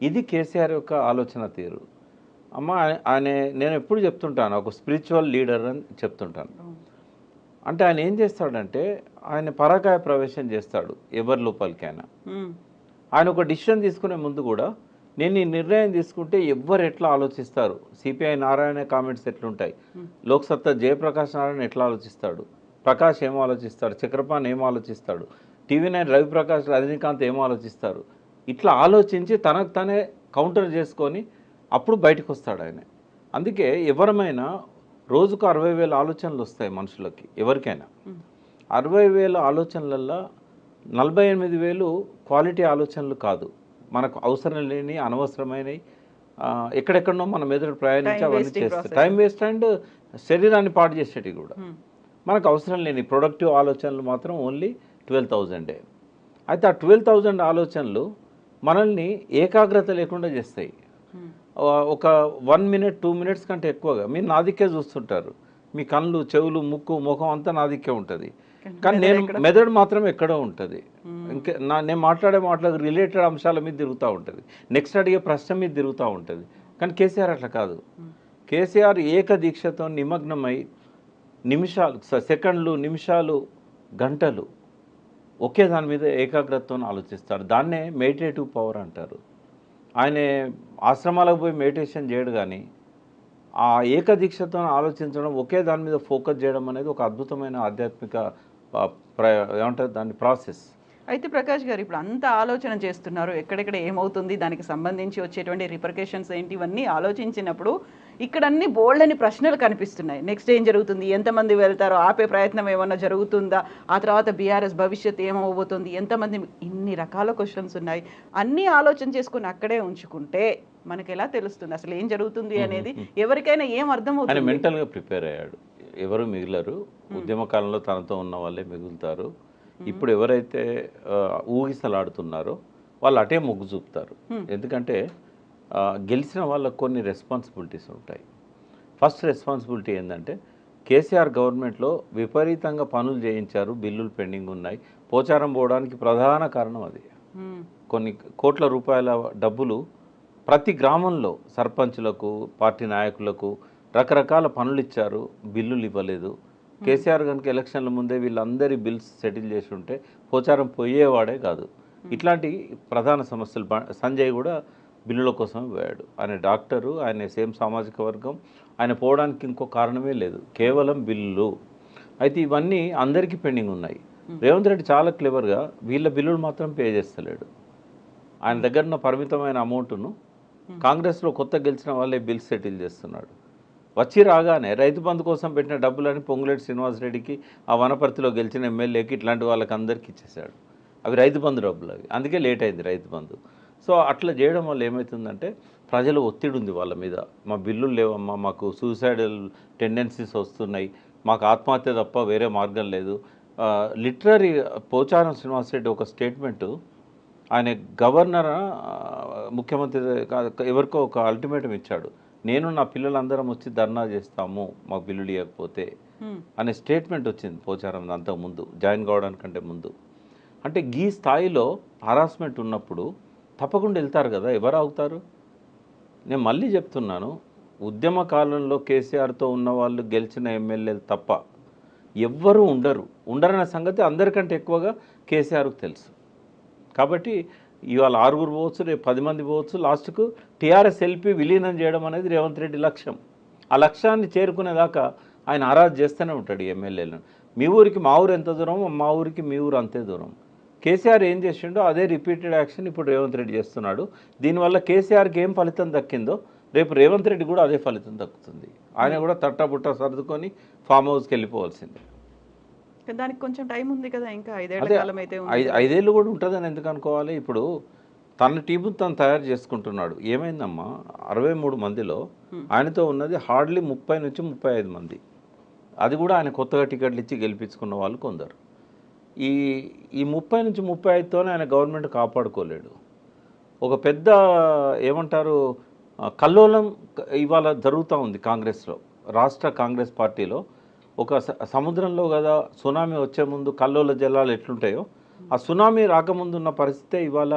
ఇది కేసీఆర్ యొక్క ఆలోచన తీరు. అమ్మ ఆయన నేను ఎప్పుడు చెప్తుంటాను ఒక స్పిరిచువల్ లీడర్ అని చెప్తుంటాను. అంటే ఆయన ఏం చేస్తాడంటే ఆయన పరాకాయ ప్రవేశం చేస్తాడు ఎవరి లోపలికైనా. ఆయన ఒక డిసిషన్ తీసుకునే ముందు కూడా నేను ఈ నిర్ణయం తీసుకుంటే ఎవ్వరు ఎట్లా ఆలోచిస్తారు, సిపిఐ నారాయణ కామెంట్స్ ఎట్లుంటాయి, లోక్సత్తా జయప్రకాష్ నారాయణ ఎట్లా ఆలోచిస్తాడు, ప్రకాష్ ఏం ఆలోచిస్తాడు, చక్రపాణి ఏం ఆలోచిస్తాడు, టీవీ9 రవిప్రకాష్ రజనీకాంత్ ఏం ఆలోచిస్తారు, ఇట్లా ఆలోచించి తనకు తనే కౌంటర్ చేసుకొని అప్పుడు బయటకు వస్తాడు ఆయన. అందుకే ఎవరమైనా రోజుకు 60,000 ఆలోచనలు వస్తాయి మనుషులకి, ఎవరికైనా 60,000 ఆలోచనలల్లో 48,000 క్వాలిటీ ఆలోచనలు కాదు, మనకు అవసరం లేని అనవసరమైనవి, ఎక్కడెక్కడనో మన మెదడు ప్రయాణించి అవన్నీ చేస్తాయి, టైం వేస్ట్ అండ్ శరీరాన్ని పాడు చేసేటివి కూడా. మనకు అవసరం లేని ప్రొడక్టివ్ ఆలోచనలు మాత్రం ఓన్లీ 12,000. అయితే ఆ 12,000 ఆలోచనలు మనల్ని ఏకాగ్రత లేకుండా చేస్తాయి. ఒక 1 మినిట్ 2 మినిట్స్ కంటే ఎక్కువగా మీరు నా దిక్కే చూస్తుంటారు, మీ కళ్ళు చెవులు ముక్కు ముఖం అంతా నా దిక్కే ఉంటుంది, కానీ నేను మెదడు మాత్రం ఎక్కడో ఉంటుంది. ఇంకా నేను మాట్లాడే మాటలకు రిలేటెడ్ అంశాల మీద తిరుగుతూ ఉంటుంది, నెక్స్ట్ అడిగే ప్రశ్న మీద తిరుగుతూ ఉంటుంది. కానీ కేసీఆర్ అట్లా కాదు. కేసీఆర్ ఏకదీక్షతో నిమగ్నమై నిమిషాలు, సెకండ్లు, నిమిషాలు, గంటలు ఒకే దాని మీద ఏకాగ్రతతో ఆలోచిస్తాడు. దాన్నే మెడిటేటివ్ పవర్ అంటారు. ఆయన ఆశ్రమాలకు పోయి మెడిటేషన్ చేయడు, కానీ ఆ ఏకదీక్షతో ఆలోచించడం, ఒకే దాని మీద ఫోకస్ చేయడం అనేది ఒక అద్భుతమైన ఆధ్యాత్మిక ఏమంటారు దాని ప్రాసెస్. అయితే ప్రకాష్ గారు ఇప్పుడు అంత ఆలోచన చేస్తున్నారు, ఎక్కడెక్కడ ఏమవుతుంది, దానికి సంబంధించి వచ్చేటువంటి రిపర్కేషన్స్ ఏంటి, ఇవన్నీ ఆలోచించినప్పుడు ఇక్కడ అన్ని బోల్డ్ అని ప్రశ్నలు కనిపిస్తున్నాయి. నెక్స్ట్ ఏం జరుగుతుంది, ఎంతమంది వెళ్తారో, ఆపే ప్రయత్నం ఏమన్నా జరుగుతుందా, ఆ తర్వాత బీఆర్ఎస్ భవిష్యత్తు ఏమవబోతుంది, ఎంతమంది, ఇన్ని రకాల క్వశ్చన్స్ ఉన్నాయి. అన్నీ ఆలోచన చేసుకుని అక్కడే ఉంచుకుంటే మనకి ఎలా తెలుస్తుంది అసలు ఏం జరుగుతుంది అనేది, ఎవరికైనా ఏం అర్థమవుతుంది? ఆయన మెంటల్గా ప్రిపేర్ అయ్యాడు, ఎవరు మిగిలరు, ఉద్యమ కాలంలో తనతో ఉన్న వాళ్ళే మిగులుతారు. ఇప్పుడు ఎవరైతే ఊగిసలాడుతున్నారో వాళ్ళు అటే మొగ్గు చూపుతారు. ఎందుకంటే గెలిచిన వాళ్ళకు కొన్ని రెస్పాన్సిబిలిటీస్ ఉంటాయి. ఫస్ట్ రెస్పాన్సిబిలిటీ ఏంటంటే కేసీఆర్ గవర్నమెంట్లో విపరీతంగా పనులు చేయించారు, బిల్లులు పెండింగ్ ఉన్నాయి, పోచారం పోవడానికి ప్రధాన కారణం అది. కొన్ని కోట్ల రూపాయల డబ్బులు ప్రతి గ్రామంలో సర్పంచులకు, పార్టీ నాయకులకు రకరకాల పనులు ఇచ్చారు, బిల్లులు ఇవ్వలేదు. కేసీఆర్ కనుక ఎలక్షన్ల ముందే వీళ్ళందరి బిల్స్ సెటిల్ చేసి ఉంటే పోచారం పోయేవాడే కాదు. ఇట్లాంటి ప్రధాన సమస్యలు సంజయ్ కూడా బిల్లుల కోసం పోయాడు. ఆయన డాక్టరు, ఆయన సేమ్ సామాజిక వర్గం, ఆయన పోవడానికి ఇంకో కారణమే లేదు, కేవలం బిల్లులు. అయితే ఇవన్నీ అందరికీ పెండింగ్ ఉన్నాయి. రేవంత్ రెడ్డి చాలా క్లెవర్గా వీళ్ళ బిల్లులు మాత్రం పే చేస్తలేడు. ఆయన దగ్గర ఉన్న పరిమితమైన అమౌంట్ను కాంగ్రెస్లో కొత్త గెలిచిన వాళ్ళే బిల్స్ సెటిల్ చేస్తున్నాడు. వచ్చి రాగానే రైతు బంధు కోసం పెట్టిన డబ్బులని పొంగులేటి శ్రీనివాసరెడ్డికి, ఆ వనపర్తిలో గెలిచిన ఎమ్మెల్యేకి, ఇట్లాంటి వాళ్ళకి అందరికీ ఇచ్చేసాడు. అవి రైతు బంధు డబ్బులు అవి, అందుకే లేట్ అయింది రైతు బంధు. సో అట్లా చేయడం వల్ల ఏమవుతుందంటే ప్రజలు ఒత్తిడి ఉంది వాళ్ళ మీద, మా బిల్లులు లేవమ్మా, మాకు సూసైడల్ టెండెన్సీస్ వస్తున్నాయి, మాకు ఆత్మహత్య తప్ప వేరే మార్గం లేదు. లిటరరీ పోచారం శ్రీనివాసరెడ్డి ఒక స్టేట్మెంటు, ఆయన గవర్నర్ ముఖ్యమంత్రి ఎవరికో ఒక అల్టిమేటం ఇచ్చాడు, నేను నా పిల్లలందరం వచ్చి ధర్నా చేస్తాము మాకు బిల్లులు ఇవ్వకపోతే అనే స్టేట్మెంట్ వచ్చింది పోచారం అంతకుముందు, జాయిన్ కావడానికంటే ముందు. అంటే ఈ స్థాయిలో హరాస్మెంట్ ఉన్నప్పుడు తప్పకుండా వెళ్తారు కదా, ఎవరు అవుతారు? నేను మళ్ళీ చెప్తున్నాను, ఉద్యమ కాలంలో కేసీఆర్తో ఉన్న వాళ్ళు గెలిచిన ఎమ్మెల్యేలు తప్ప ఎవ్వరూ ఉండరన్న సంగతి అందరికంటే ఎక్కువగా కేసీఆర్కు తెలుసు. కాబట్టి ఇవాళ 6 పోవచ్చు, రేపు 10 మంది పోవచ్చు, లాస్ట్కు టీఆర్ఎస్ ఎల్పీ విలీనం చేయడం అనేది రేవంత్ రెడ్డి లక్ష్యం. ఆ లక్ష్యాన్ని చేరుకునేదాకా ఆయన ఆరాధ చేస్తూనే ఉంటాడు ఈ ఎమ్మెల్యేలను. మీ ఊరికి మా ఊరు ఎంత దూరం, మా ఊరికి మీ ఊరు అంతే దూరం. కేసీఆర్ ఏం చేసిండో అదే రిపీటెడ్ యాక్షన్ ఇప్పుడు రేవంత్ రెడ్డి చేస్తున్నాడు. దీనివల్ల కేసీఆర్కి ఏం ఫలితం దక్కిందో రేపు రేవంత్ రెడ్డి కూడా అదే ఫలితం దక్కుతుంది. ఆయన కూడా తట్టబుట్ట సర్దుకొని ఫామ్ హౌస్కి వెళ్ళిపోవాల్సిందే. దానికి కొంచెం టైం ఉంది కదా, ఇంకా 5 ఏళ్ల కాలం అయితే 5 ఏళ్ళు కూడా ఉంటుందని ఎందుకు అనుకోవాలి? ఇప్పుడు తన టీము తను తయారు చేసుకుంటున్నాడు. ఏమైందమ్మా, 63 మందిలో ఆయనతో ఉన్నది హార్డ్లీ 30 నుంచి 35 మంది. అది కూడా ఆయన కొత్తగా టికెట్లు ఇచ్చి గెలిపించుకున్న వాళ్ళు కొందరు. ఈ 30 నుంచి 35తోనే ఆయన గవర్నమెంట్ కాపాడుకోలేడు. ఒక పెద్ద ఏమంటారు కల్లోలం ఇవాళ జరుగుతూ ఉంది కాంగ్రెస్లో, రాష్ట్ర కాంగ్రెస్ పార్టీలో. ఒక సముద్రంలో కదా సునామీ వచ్చే ముందు కల్లోల జలాలు ఎట్లుంటాయో, ఆ సునామీ రాకముందు ఉన్న పరిస్థితే ఇవాళ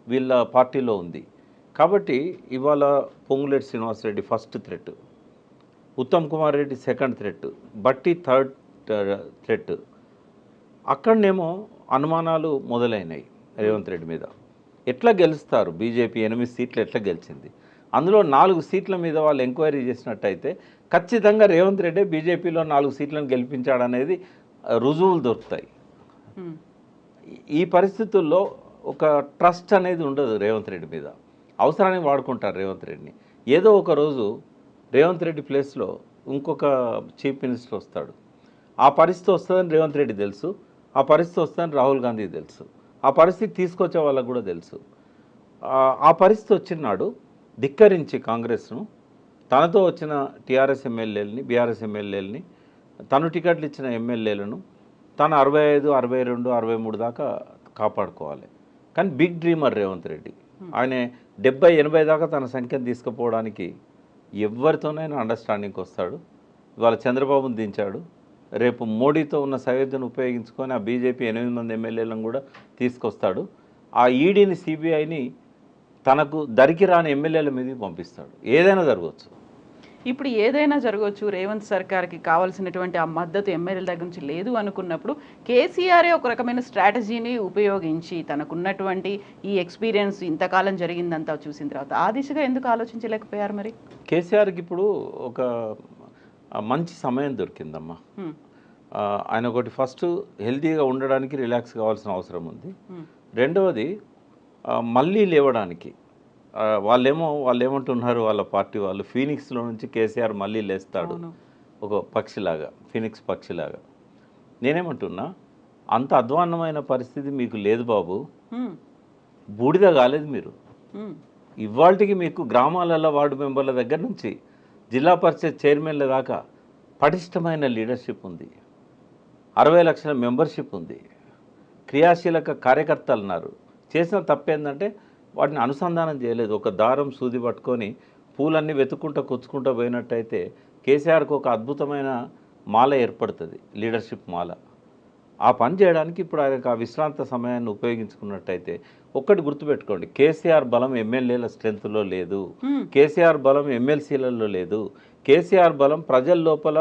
వీళ్ళ పార్టీలో ఉంది. కాబట్టి ఇవాళ Ponguleti Srinivasa Reddy first threat, Uttam Kumar Reddy second threat, బట్టి థర్డ్ థ్రెట్. అక్కడనేమో అనుమానాలు మొదలైనాయి రేవంత్ రెడ్డి మీద. ఎట్లా గెలుస్తారు? బీజేపీ 8 సీట్లు ఎట్లా గెలిచింది? అందులో 4 సీట్ల మీద వాళ్ళు ఎంక్వైరీ చేసినట్టయితే ఖచ్చితంగా రేవంత్ రెడ్డి బీజేపీలో 4 సీట్లను గెలిపించాడనేది రుజువులు దొరుకుతాయి. ఈ పరిస్థితుల్లో ఒక ట్రస్ట్ అనేది ఉండదు రేవంత్ రెడ్డి మీద. అవసరానికి వాడుకుంటారు రేవంత్ రెడ్డిని. ఏదో ఒక రోజు రేవంత్ రెడ్డి ప్లేస్లో ఇంకొక చీఫ్ మినిస్టర్ వస్తాడు. ఆ పరిస్థితి వస్తుందని రేవంత్ రెడ్డి తెలుసు, ఆ పరిస్థితి వస్తుందని రాహుల్ గాంధీకి తెలుసు, ఆ పరిస్థితి తీసుకొచ్చే వాళ్ళకు కూడా తెలుసు. ఆ పరిస్థితి వచ్చినాడు ధిక్కరించి కాంగ్రెస్ను, తనతో వచ్చిన టీఆర్ఎస్ ఎమ్మెల్యేలని, బీఆర్ఎస్ ఎమ్మెల్యేలని, తను టికెట్లు ఇచ్చిన ఎమ్మెల్యేలను తను 65, 62, 63 దాకా కాపాడుకోవాలి. కానీ బిగ్ డ్రీమర్ రేవంత్ రెడ్డి. ఆయన 70, 80 దాకా తన సంఖ్యను తీసుకుపోవడానికి ఎవరితోనైనా అండర్స్టాండింగ్కి వస్తాడు. ఇవాళ చంద్రబాబును దించాడు, రేపు మోడీతో ఉన్న సయోధ్యను ఉపయోగించుకొని ఆ బీజేపీ 8 మంది ఎమ్మెల్యేలను కూడా తీసుకొస్తాడు. ఆ ఈడీని, సిబిఐని తనకు దరికి రాని ఎమ్మెల్యేల మీదకి పంపిస్తాడు. ఏదైనా జరగవచ్చు. ఇప్పుడు ఏదైనా జరగవచ్చు. రేవంత్ సర్కార్కి కావాల్సినటువంటి ఆ మద్దతు ఎమ్మెల్యేల దగ్గర నుంచి లేదు అనుకున్నప్పుడు కేసీఆరే ఒక రకమైన స్ట్రాటజీని ఉపయోగించి తనకున్నటువంటి ఈ ఎక్స్పీరియన్స్ ఇంతకాలం జరిగిందంతా చూసిన తర్వాత ఆ దిశగా ఎందుకు ఆలోచించలేకపోయారు మరి? కేసీఆర్కి ఇప్పుడు ఒక మంచి సమయం దొరికిందమ్మా. ఆయన ఒకటి ఫస్ట్ హెల్తీగా ఉండడానికి రిలాక్స్ కావాల్సిన అవసరం ఉంది. రెండవది మళ్ళీ లేవడానికి వాళ్ళు ఏమంటున్నారు, వాళ్ళ పార్టీ వాళ్ళు, ఫీనిక్స్లో నుంచి కేసీఆర్ మళ్ళీ లేస్తాడు ఒక పక్షిలాగా, ఫీనిక్స్ పక్షిలాగా. నేనేమంటున్నా, అంత అధ్వాన్నమైన పరిస్థితి మీకు లేదు బాబు, బూడిద కాలేదు మీరు. ఇవాళకి మీకు గ్రామాలలో వార్డు మెంబర్ల దగ్గర నుంచి జిల్లా పరిషత్ చైర్మన్ల దాకా పటిష్టమైన లీడర్షిప్ ఉంది, 60 లక్షల మెంబర్షిప్ ఉంది, క్రియాశీలక కార్యకర్తలు ఉన్నారు. చేసిన తప్పేందంటే వాటిని అనుసంధానం చేయలేదు. ఒక దారం సూది పట్టుకొని పూలన్నీ వెతుక్కుంటూ కూర్చుకుంటూ పోయినట్టయితే కేసీఆర్కి ఒక అద్భుతమైన మాల ఏర్పడుతుంది, లీడర్షిప్ మాల. ఆ పని చేయడానికి ఇప్పుడు ఆయనకు ఆ విశ్రాంత సమయాన్ని ఉపయోగించుకున్నట్టయితే ఒక్కటి గుర్తుపెట్టుకోండి, కేసీఆర్ బలం ఎమ్మెల్యేల స్ట్రెంత్లో లేదు, కేసీఆర్ బలం ఎమ్మెల్సీలలో లేదు. కేసీఆర్ బలం ప్రజల లోపల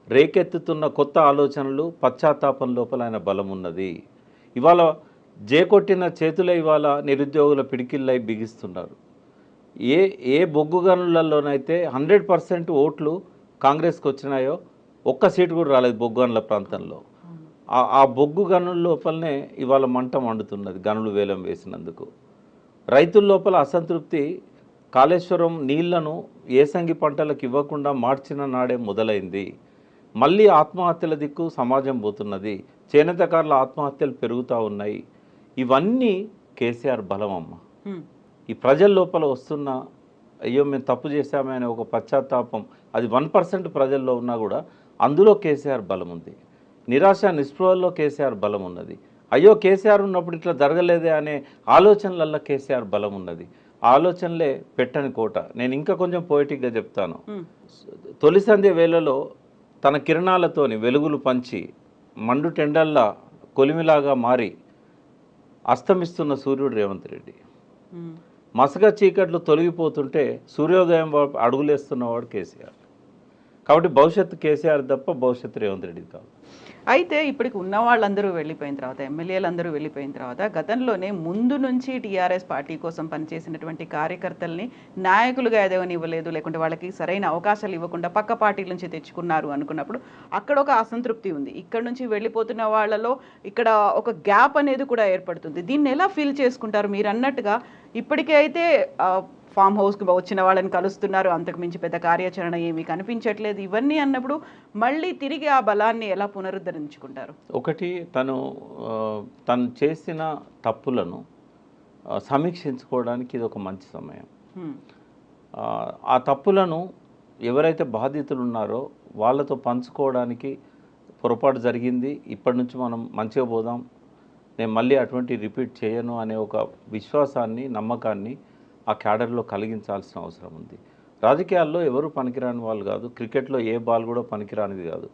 రేకెత్తుతున్న కొత్త ఆలోచనలు, పశ్చాత్తాపం లోపల ఆయన బలం ఉన్నది. ఇవాళ జేకొట్టిన చేతులే ఇవాళ నిరుద్యోగుల పిడికిళ్ళై బిగిస్తున్నారు. ఏ బొగ్గు గనులలోనైతే 100% ఓట్లు కాంగ్రెస్కి వచ్చినాయో ఒక్క సీటు కూడా రాలేదు బొగ్గు గనుల ప్రాంతంలో. ఆ బొగ్గు గనుల లోపలనే ఇవాళ మంట మండుతున్నది, గనులు వేలం వేసినందుకు. రైతుల లోపల అసంతృప్తి కాళేశ్వరం నీళ్లను ఏసంగి పంటలకు ఇవ్వకుండా మార్చిన నాడే మొదలైంది. మళ్ళీ ఆత్మహత్యల దిక్కు సమాజం పోతున్నది, చేనేతకారుల ఆత్మహత్యలు పెరుగుతూ ఉన్నాయి. ఇవన్నీ కేసీఆర్ బలం అమ్మ. ఈ ప్రజల లోపల వస్తున్న అయ్యో మేము తప్పు చేశామే అనే ఒక పశ్చాత్తాపం, అది 1% ప్రజల్లో ఉన్నా కూడా అందులో కేసీఆర్ బలం ఉంది. నిరాశ నిస్పృహల్లో కేసీఆర్ బలం ఉన్నది. అయ్యో కేసీఆర్ ఉన్నప్పుడు ఇట్లా జరగలేదే అనే ఆలోచనలల్లో కేసీఆర్ బలం ఉన్నది. ఆలోచనలే పెట్టని కోట. నేను ఇంకా కొంచెం పోయిటిక్గా చెప్తాను. తొలి సంధ్య వేళలో తన కిరణాలతోని వెలుగులు పంచి మండు టెండల్లా కొలిమిలాగా మారి అస్తమిస్తున్న సూర్యుడు రేవంత్ రెడ్డి. మసక చీకట్లు తొలగిపోతుంటే సూర్యోదయం అడుగులేస్తున్నవాడు కేసీఆర్. కాబట్టి భవిష్యత్తు కేసీఆర్ తప్ప భవిష్యత్తు రేవంత్ రెడ్డి కాదు. అయితే ఇప్పటికి ఉన్న వాళ్ళందరూ వెళ్ళిపోయిన తర్వాత, ఎమ్మెల్యేలందరూ వెళ్ళిపోయిన తర్వాత, గతంలోనే ముందు నుంచి టీఆర్ఎస్ పార్టీ కోసం పనిచేసినటువంటి కార్యకర్తల్ని నాయకులుగా ఎదగనివ్వలేదు, లేకుంటే వాళ్ళకి సరైన అవకాశాలు ఇవ్వకుండా పక్క పార్టీల నుంచి తెచ్చుకున్నారు అనుకున్నప్పుడు అక్కడ ఒక అసంతృప్తి ఉంది. ఇక్కడ నుంచి వెళ్ళిపోతున్న వాళ్ళలో ఇక్కడ ఒక గ్యాప్ అనేది కూడా ఏర్పడుతుంది. దీన్ని ఎలా ఫీల్ చేసుకుంటారు? మీరు అన్నట్టుగా ఇప్పటికే అయితే ఫామ్ హౌస్కి వచ్చిన వాళ్ళని కలుస్తున్నారు, అంతకు మించి పెద్ద కార్యాచరణ ఏమీ కనిపించట్లేదు. ఇవన్నీ అన్నప్పుడు మళ్ళీ తిరిగి ఆ బలాన్ని ఎలా పునరుద్ధరించుకుంటారు? ఒకటి, తను చేసిన తప్పులను సమీక్షించుకోవడానికి ఇది ఒక మంచి సమయం. ఆ తప్పులను ఎవరైతే బాధితులు ఉన్నారో వాళ్ళతో పంచుకోవడానికి పొరపాటు జరిగింది, ఇప్పటి నుంచి మనం మంచిగా పోదాం, నేను మళ్ళీ అటువంటి రిపీట్ చేయను అనే ఒక విశ్వాసాన్ని, నమ్మకాన్ని ఆ క్యాడర్లో కలిగించాల్సిన అవసరం ఉంది. రాజకీయాల్లో ఎవరు పనికిరాని వాళ్ళు కాదు, క్రికెట్లో ఏ బాల్ కూడా పనికిరానిది కాదు.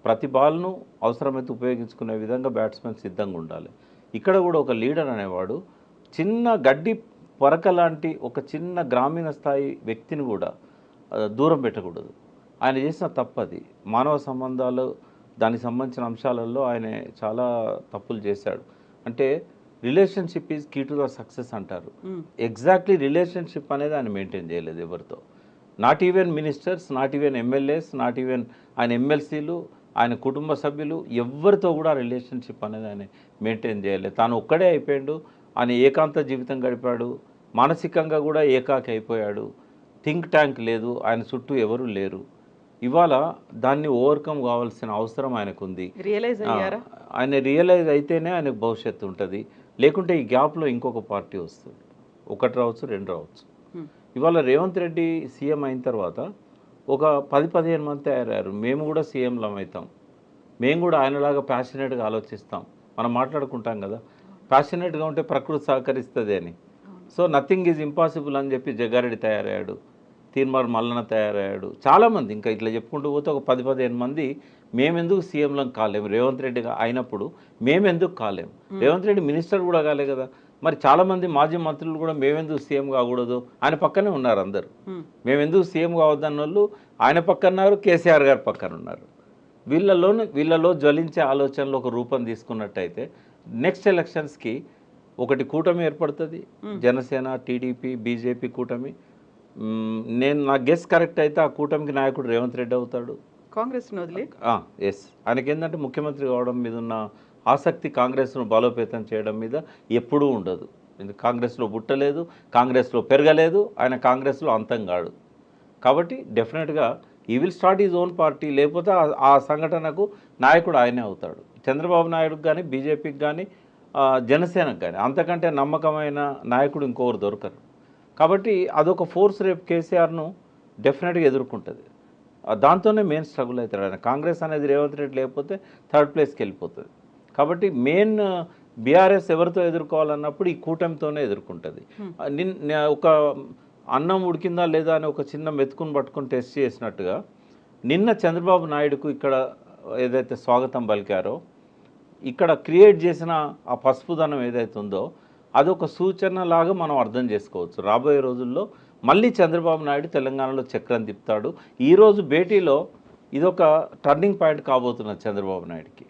ప్రతి బాల్ను అవసరమైతే ఉపయోగించుకునే విధంగా బ్యాట్స్మెన్ సిద్ధంగా ఉండాలి. ఇక్కడ కూడా ఒక లీడర్ అనేవాడు చిన్న గడ్డి పరక లాంటి ఒక చిన్న గ్రామీణ స్థాయి వ్యక్తిని కూడా దూరం పెట్టకూడదు. ఆయన చేసిన తప్పది. మానవ సంబంధాలు దానికి సంబంధించిన అంశాలలో ఆయన చాలా తప్పులు చేశాడు. అంటే relationship is key to the success అంటారు. ఎగ్జాక్ట్లీ రిలేషన్షిప్ అనేది ఆయన మెయింటైన్ చేయలేదు ఎవరితో. Not even ministers, not even MLAs, not even ఆయన ఎమ్మెల్సీలు, ఆయన కుటుంబ సభ్యులు ఎవరితో కూడా రిలేషన్షిప్ అనేది ఆయన మెయింటైన్ చేయలేదు. తాను ఒక్కడే అయిపోయాడు. ఆయన ఏకాంత జీవితం గడిపాడు. మానసికంగా కూడా ఏకాకి అయిపోయాడు. థింక్ ట్యాంక్ లేదు, ఆయన చుట్టూ ఎవరు లేరు. ఇవాళ దాన్ని ఓవర్కమ్ కావాల్సిన అవసరం ఆయనకుంది. ఆయన రియలైజ్ అయితేనే ఆయనకు భవిష్యత్తు ఉంటుంది. లేకుంటే ఈ గ్యాప్లో ఇంకొక పార్టీ వస్తుంది. ఒకటి రావచ్చు, రెండు రావచ్చు. ఇవాళ రేవంత్ రెడ్డి సీఎం అయిన తర్వాత ఒక 10-15 మంది తయారయ్యారు. మేము కూడా సీఎంలం అవుతాం, మేము కూడా ఆయనలాగా ప్యాషనేట్గా ఆలోచిస్తాం. మనం మాట్లాడుకుంటాం కదా, ప్యాషనేట్గా ఉంటే ప్రకృతి సహకరిస్తుంది అని. సో నథింగ్ ఈజ్ ఇంపాసిబుల్ అని చెప్పి జగ్గారెడ్డి తయారయ్యాడు, తీర్మార్ మల్లన తయారయ్యాడు, చాలామంది ఇంకా ఇట్లా చెప్పుకుంటూ పోతే ఒక 10-15 మంది మేమెందుకు సీఎంలం కాలేము, రేవంత్ రెడ్డి అయినప్పుడు మేమెందుకు కాలేము. రేవంత్ రెడ్డి మినిస్టర్ కూడా కాలే కదా, మరి చాలామంది మాజీ మంత్రులు కూడా మేమెందుకు సీఎం కాకూడదు, ఆయన పక్కనే ఉన్నారు అందరు. మేమెందుకు సీఎం కావద్దన్న వాళ్ళు ఆయన పక్కన ఉన్నారు, కేసీఆర్ గారి పక్కన ఉన్నారు. వీళ్ళలో జ్వలించే ఆలోచనలు ఒక రూపం తీసుకున్నట్టయితే నెక్స్ట్ ఎలక్షన్స్కి ఒకటి కూటమి ఏర్పడుతుంది. జనసేన, టీడీపీ, బీజేపీ కూటమి. నా గెస్ కరెక్ట్ అయితే ఆ కూటమికి నాయకుడు రేవంత్ రెడ్డి అవుతాడు. కాంగ్రెస్ ఎస్, ఆయనకి ఏంటంటే ముఖ్యమంత్రి కావడం మీద ఉన్న ఆసక్తి కాంగ్రెస్ను బలోపేతం చేయడం మీద ఎప్పుడూ ఉండదు. కాంగ్రెస్లో పుట్టలేదు, కాంగ్రెస్లో పెరగలేదు, ఆయన కాంగ్రెస్లో అంతం కాడు. కాబట్టి డెఫినెట్గా ఈ will start is own party. లేకపోతే ఆ సంఘటనకు నాయకుడు ఆయనే అవుతాడు. చంద్రబాబు నాయుడుకి కానీ, బీజేపీకి కానీ, జనసేనకు కానీ అంతకంటే నమ్మకమైన నాయకుడు ఇంకొకరు దొరకరు. కాబట్టి అదొక ఫోర్స్ రేపు కేసీఆర్ను డెఫినెట్గా ఎదుర్కొంటుంది. దాంతోనే మెయిన్ స్ట్రగుల్ అవుతాడు ఆయన. కాంగ్రెస్ అనేది రేవంత్ రెడ్డి లేకపోతే థర్డ్ ప్లేస్కి వెళ్ళిపోతుంది. కాబట్టి మెయిన్ బీఆర్ఎస్ ఎవరితో ఎదుర్కోవాలన్నప్పుడు ఈ కూటమితోనే ఎదుర్కొంటుంది. ఒక అన్నం ఉడికిందా లేదా అని ఒక చిన్న మెతుకుని పట్టుకొని టెస్ట్ చేసినట్టుగా నిన్న చంద్రబాబు నాయుడుకు ఇక్కడ ఏదైతే స్వాగతం పలికారో, ఇక్కడ క్రియేట్ చేసిన ఆ పసుపుదనం ఏదైతే ఉందో అదొక సూచనలాగా మనం అర్థం చేసుకోవచ్చు. రాబోయే రోజుల్లో మళ్ళీ చంద్రబాబు నాయుడు తెలంగాణలో చక్రం తిప్పుతాడు. ఈరోజు భేటీలో ఇదొక టర్నింగ్ పాయింట్ కాబోతున్నది చంద్రబాబు నాయుడుకి.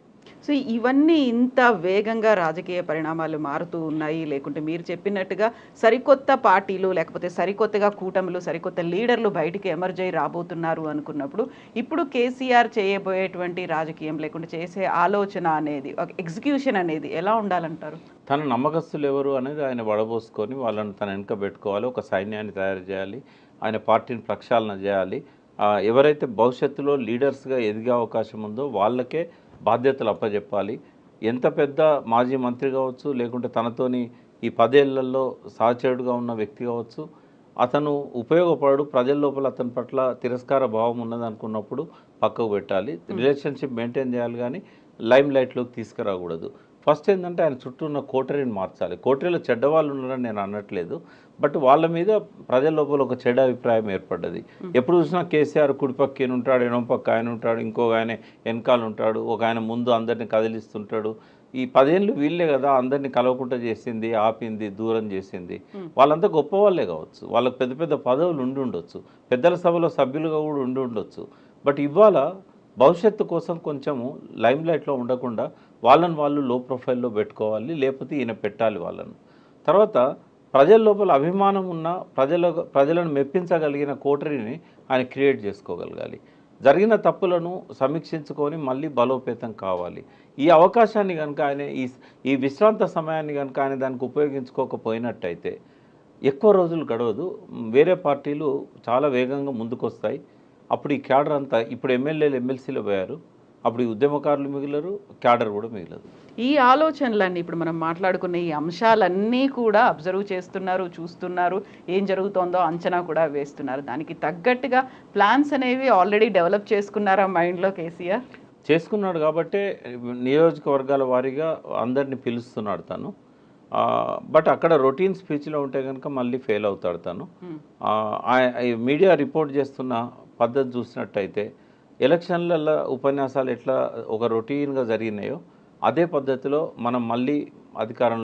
సో ఇవన్నీ ఇంత వేగంగా రాజకీయ పరిణామాలు మారుతూ ఉన్నాయి, లేకుంటే మీరు చెప్పినట్టుగా సరికొత్త పార్టీలు లేకపోతే సరికొత్తగా కూటములు, సరికొత్త లీడర్లు బయటికి ఎమర్జ్ అయ్యి రాబోతున్నారు అనుకున్నప్పుడు ఇప్పుడు కేసీఆర్ చేయబోయేటువంటి రాజకీయం లేకుంటే చేసే ఆలోచన అనేది, ఒక ఎగ్జిక్యూషన్ అనేది ఎలా ఉండాలంటారు? తన నమ్మకస్తులు ఎవరు అనేది ఆయన వడబోసుకొని వాళ్ళని తన వెనుక పెట్టుకోవాలి. ఒక సైన్యాన్ని తయారు చేయాలి, ఆయన పార్టీని ప్రక్షాళన చేయాలి. ఎవరైతే భవిష్యత్తులో లీడర్స్గా ఎదిగే అవకాశం ఉందో వాళ్ళకే బాధ్యతలు అప్పచెప్పాలి. ఎంత పెద్ద మాజీ మంత్రి కావచ్చు, లేకుంటే తనతోని ఈ 10 ఏళ్లలో సహచరుడుగా ఉన్న వ్యక్తి కావచ్చు, అతను ఉపయోగపడు, ప్రజల లోపల అతని పట్ల తిరస్కార భావం ఉన్నదనుకున్నప్పుడు పక్కకు పెట్టాలి. రిలేషన్షిప్ మెయింటైన్ చేయాలి, కానీ లైమ్ లైట్లోకి తీసుకురాకూడదు. ఫస్ట్ ఏంటంటే ఆయన చుట్టూ ఉన్న కోటరీని మార్చాలి. కోటరీలో చెడ్డవాళ్ళు ఉన్నారని నేను అనట్లేదు, బట్ వాళ్ళ మీద ప్రజల లోపల ఒక చెడ్డ అభిప్రాయం ఏర్పడ్డది. ఎప్పుడు చూసినా కేసీఆర్ కుడిపక్కన ఉంటాడు, ఎడమ పక్క ఆయన ఉంటాడు, ఇంకొక ఆయన వెనకాల ఉంటాడు, ఒక ఆయన ముందు అందరినీ కదిలిస్తుంటాడు. ఈ 10 ఏళ్ళు వీళ్ళే కదా అందరినీ కలవకుండా చేసింది, ఆపింది, దూరం చేసింది. వాళ్ళంతా గొప్ప వాళ్ళే కావచ్చు, వాళ్ళకి పెద్ద పెద్ద పదవులు ఉండి ఉండొచ్చు, పెద్దల సభలో సభ్యులుగా కూడా ఉండి ఉండొచ్చు. బట్ ఇవాళ భవిష్యత్తు కోసం కొంచెము లైమ్ లైట్లో ఉండకుండా వాళ్ళని వాళ్ళు లో ప్రొఫైల్లో పెట్టుకోవాలి, లేకపోతే ఈయన పెట్టాలి వాళ్ళను. తర్వాత ప్రజల లోపల అభిమానం ఉన్న ప్రజలను మెప్పించగలిగిన కోటరీని ఆయన క్రియేట్ చేసుకోగలగాలి. జరిగిన తప్పులను సమీక్షించుకొని మళ్ళీ బలోపేతం కావాలి. ఈ అవకాశాన్ని కనుక ఆయన ఈ విశ్రాంత సమయాన్ని కనుక ఆయన దానికి ఉపయోగించుకోకపోయినట్టయితే ఎక్కువ రోజులు గడవదు, వేరే పార్టీలు చాలా వేగంగా ముందుకొస్తాయి. అప్పుడు ఈ క్యాడర్ అంతా, ఇప్పుడు ఎమ్మెల్యేలు ఎమ్మెల్సీలు పోయారు, అప్పుడు ఈ ఉద్యమకారులు మిగిలరు, క్యాడర్ కూడా మిగిలదు. ఈ ఆలోచనలన్నీ ఇప్పుడు మనం మాట్లాడుకున్న ఈ అంశాలన్నీ కూడా అబ్జర్వ్ చేస్తున్నారు, చూస్తున్నారు, ఏం జరుగుతోందో అంచనా కూడా వేస్తున్నారు. దానికి తగ్గట్టుగా ప్లాన్స్ అనేవి ఆల్రెడీ డెవలప్ చేసుకున్నారా మైండ్లో కేసీఆర్? చేసుకున్నాడు కాబట్టే నియోజకవర్గాల వారీగా అందరినీ పిలుస్తున్నాడు తను. బట్ అక్కడ రొటీన్ స్పీచ్లో ఉంటే కనుక మళ్ళీ ఫెయిల్ అవుతాడు తను. మీడియా రిపోర్ట్ చేస్తున్న పద్ధతి చూసినట్టయితే ఎలక్షన్లలో ఉపన్యాసాలు ఎట్లా ఒక రొటీన్గా జరిగినాయో అదే పద్ధతిలో మనం మళ్ళీ అధికారంలో